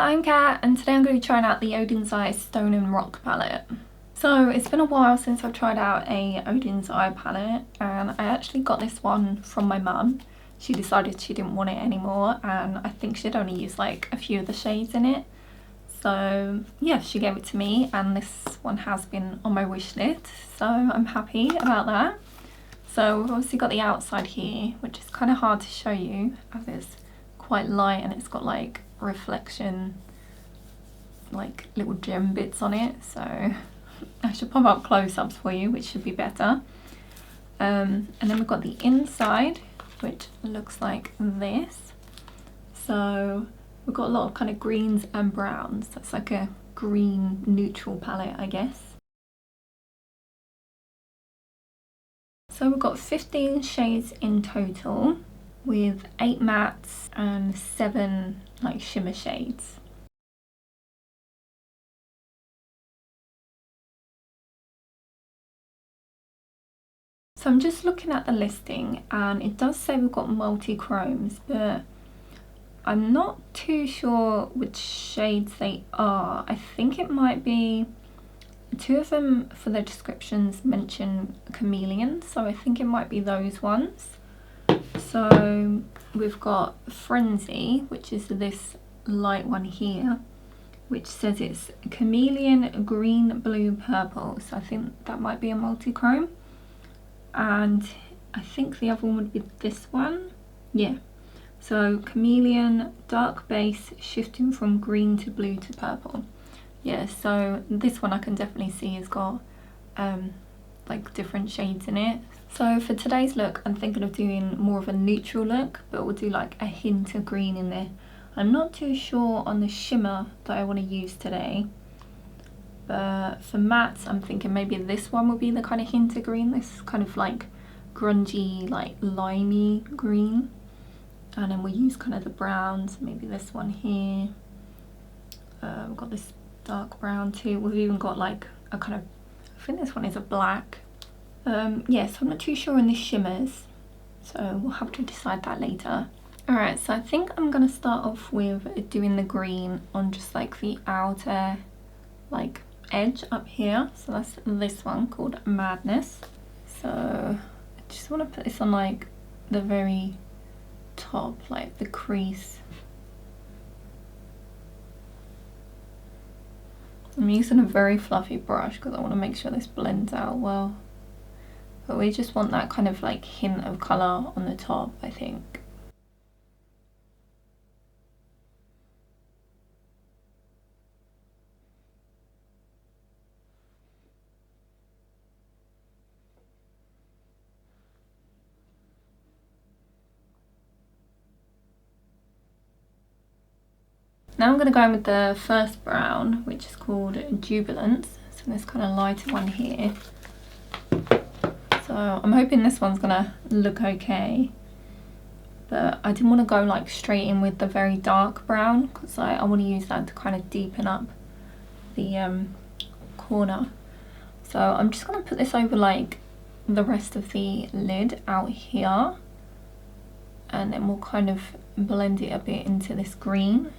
I'm Kat and today I'm going to be trying out the Oden's Eye Stone and Rock palette. So it's been a while since I've tried out a Oden's Eye palette and I actually got this one from my mum. She decided she didn't want it anymore and I think she'd only used like a few of the shades in it. So yeah, she gave it to me and this one has been on my wish list, so I'm happy about that. So we've obviously got the outside here, which is kind of hard to show you as it's quite light and it's got like reflection, like little gem bits on it, so I should pop up close-ups for you, which should be better. And then we've got the inside, which looks like this. So we've got a lot of kind of greens and browns. That's like a green neutral palette, I guess. So we've got 15 shades in total, with 8 mattes and 7 like shimmer shades. So I'm just looking at the listing and it does say we've got multi-chromes, but I'm not too sure which shades they are. I think it might be, 2 of them for the descriptions mention chameleon, so I think it might be those ones. So we've got Frenzy, which is this light one here, which says it's chameleon, green, blue, purple. So I think that might be a multi-chrome. And I think the other one would be this one. Yeah. So chameleon, dark base, shifting from green to blue to purple. Yeah, so this one I can definitely see has got like different shades in it. So for today's look, I'm thinking of doing more of a neutral look, but we'll do like a hint of green in there. I'm not too sure on the shimmer that I want to use today, but for mattes, I'm thinking maybe this one will be the kind of hint of green, this kind of like grungy, like limey green. And then we'll use kind of the browns, maybe this one here. We've got this dark brown too. We've even got like a kind of, I think this one is a black. Yeah, so I'm not too sure on the shimmers, so we'll have to decide that later. Alright, so I think I'm going to start off with doing the green on just like the outer like edge up here. So that's this one called Madness. So I just want to put this on like the very top, like the crease. I'm using a very fluffy brush because I want to make sure this blends out well. But we just want that kind of like hint of colour on the top, I think. Now I'm going to go in with the first brown, which is called Jubilance. So this kind of lighter one here. So I'm hoping this one's going to look okay. But I didn't want to go like straight in with the very dark brown because I want to use that to kind of deepen up the corner. So I'm just going to put this over like the rest of the lid out here. And then we'll kind of blend it a bit into this green.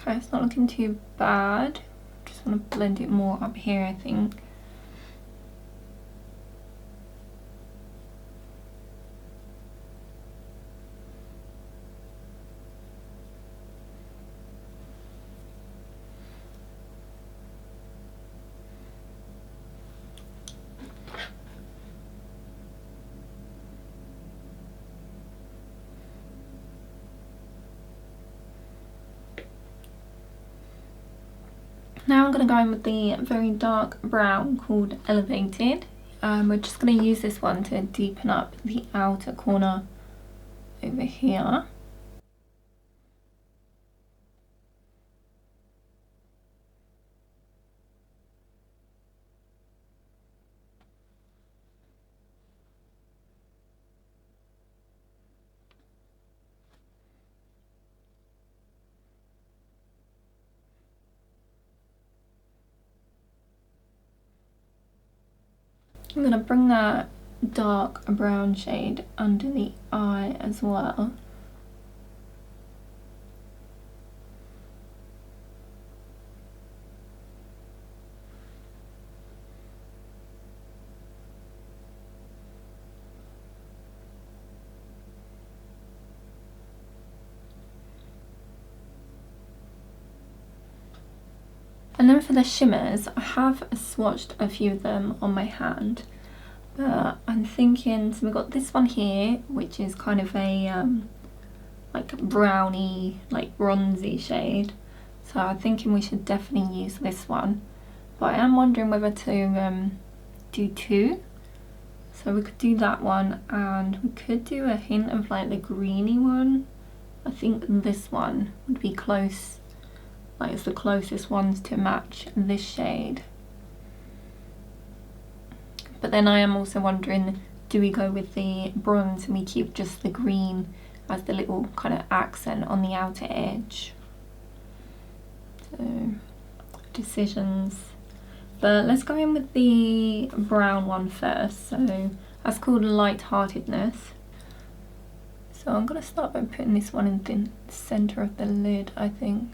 Okay, it's not looking too bad. Just want to blend it more up here, I think. Now I'm going to go in with the very dark brown called Elevated. We're just going to use this one to deepen up the outer corner over here. I'm going to bring that dark brown shade under the eye as well. And then for the shimmers, I have swatched a few of them on my hand. I'm thinking, so we've got this one here, which is kind of a like browny, like bronzy shade. So I'm thinking we should definitely use this one. But I am wondering whether to do two. So we could do that one, and we could do a hint of like the greeny one. I think this one would be close. Like it's the closest ones to match this shade. But then I am also wondering, do we go with the bronze and we keep just the green as the little kind of accent on the outer edge? So, decisions. But let's go in with the brown one first. So that's called Lightheartedness. So I'm going to start by putting this one in the centre of the lid, I think.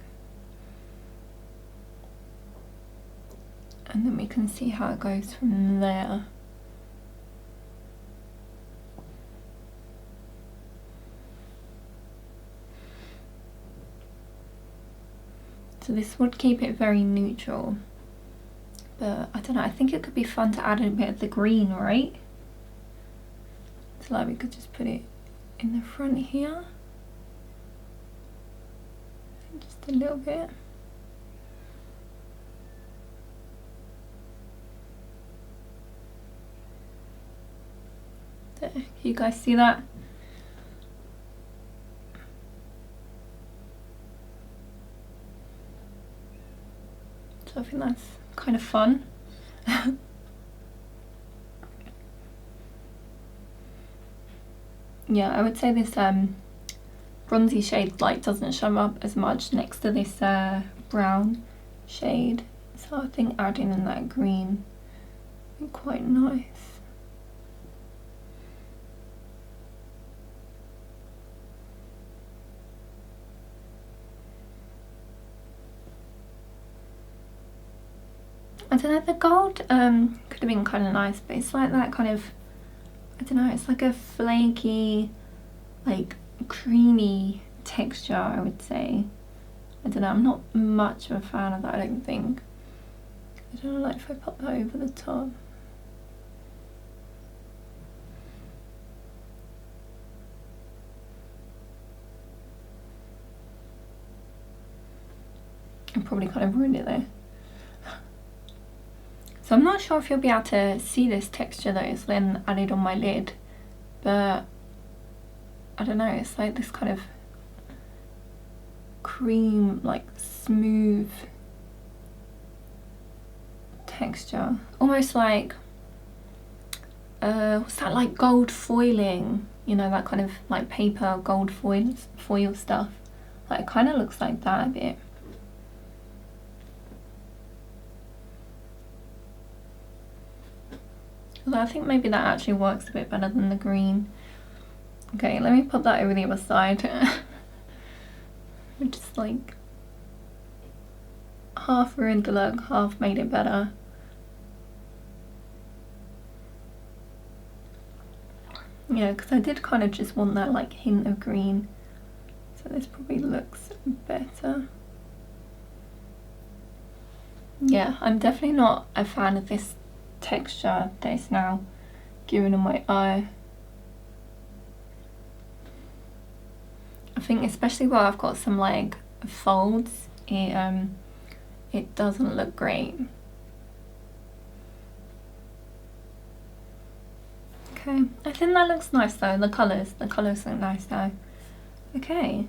And then we can see how it goes from there. So this would keep it very neutral. But I don't know, I think it could be fun to add a bit of the green, right? So like we could just put it in the front here. Just a little bit. There, you guys see that? So I think that's kind of fun. Yeah, I would say this bronzy shade like doesn't show up as much next to this brown shade. So I think adding in that green would be quite nice. I don't know, the gold could have been kind of nice, but it's like that kind of, I don't know, it's like a flaky, like creamy texture, I would say. I don't know, I'm not much of a fan of that, I don't think. I don't know, like if I pop that over the top. I probably kind of ruined it there. So I'm not sure if you'll be able to see this texture that is then added on my lid, but I don't know, it's like this kind of cream, like smooth texture. Almost like, what's that, like gold foiling? You know, that kind of like paper gold foil stuff. Like it kind of looks like that a bit. Although I think maybe that actually works a bit better than the green. Okay, let me put that over the other side. Just like half ruined the look, half made it better. Yeah, because I did kind of just want that like hint of green. So this probably looks better. Yeah, I'm definitely not a fan of this texture that is now given on my eye. I think especially where I've got some like folds, it doesn't look great. Okay, I think that looks nice though, the colours look nice though. Okay,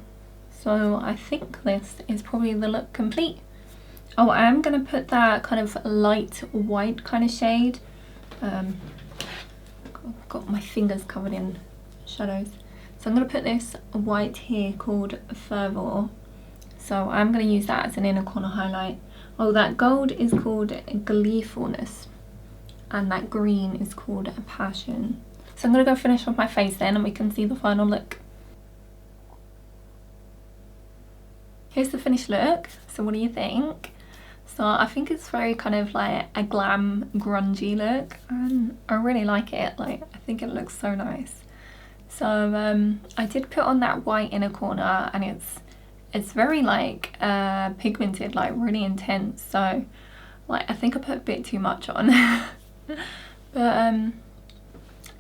so I think this is probably the look complete. Oh, I am going to put that kind of light white kind of shade. I've got my fingers covered in shadows. So I'm going to put this white here called Fervor. So I'm going to use that as an inner corner highlight. Oh, that gold is called Gleefulness. And that green is called Passion. So I'm going to go finish off my face then and we can see the final look. Here's the finished look. So what do you think? So I think it's very kind of like a glam grungy look and I really like it. Like, I think it looks so nice. So I did put on that white inner corner and it's very like pigmented, like really intense. So like I think I put a bit too much on. But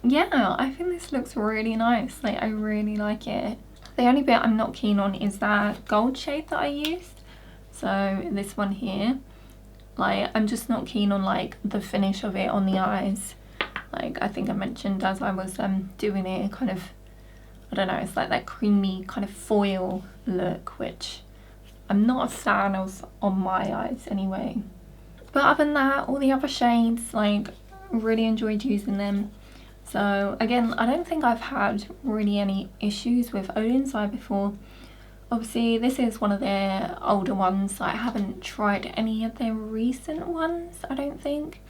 yeah, I think this looks really nice. Like I really like it. The only bit I'm not keen on is that gold shade that I used. So this one here, like I'm just not keen on like the finish of it on the eyes. Like I think I mentioned as I was doing it, kind of, I don't know, it's like that creamy kind of foil look, which I'm not a fan of on my eyes anyway. But other than that, all the other shades, like really enjoyed using them. So again, I don't think I've had really any issues with Oden's eye before. Obviously this is one of their older ones, so I haven't tried any of their recent ones, I don't think.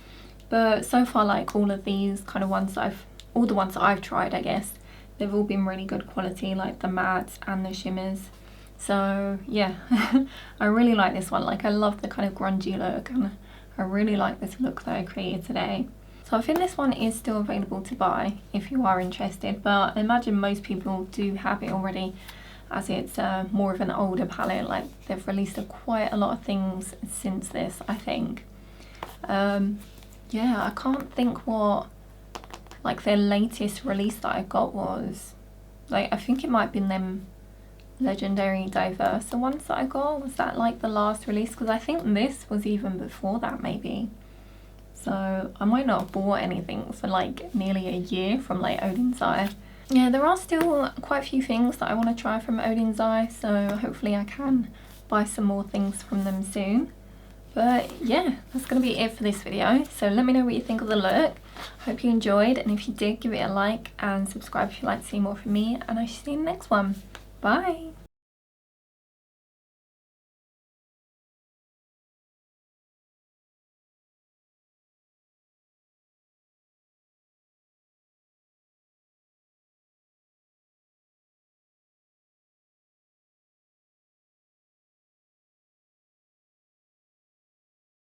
But so far, like all of these kind of ones that all the ones that I've tried, I guess, they've all been really good quality, like the mattes and the shimmers. So yeah, I really like this one. Like I love the kind of grungy look and I really like this look that I created today. So I think this one is still available to buy if you are interested, but I imagine most people do have it already as it's more of an older palette. Like they've released quite a lot of things since this, I think. Yeah, I can't think what like their latest release that I got was. Like I think it might have been them Legendary Diverse, the ones that I got. Was that like the last release? Because I think this was even before that maybe. So I might not have bought anything for like nearly a year from like Oden's Eye. Yeah, there are still quite a few things that I want to try from Oden's Eye, so hopefully I can buy some more things from them soon. But yeah, that's going to be it for this video. So let me know what you think of the look. Hope you enjoyed, and if you did, give it a like and subscribe if you'd like to see more from me, and I shall see you in the next one. Bye!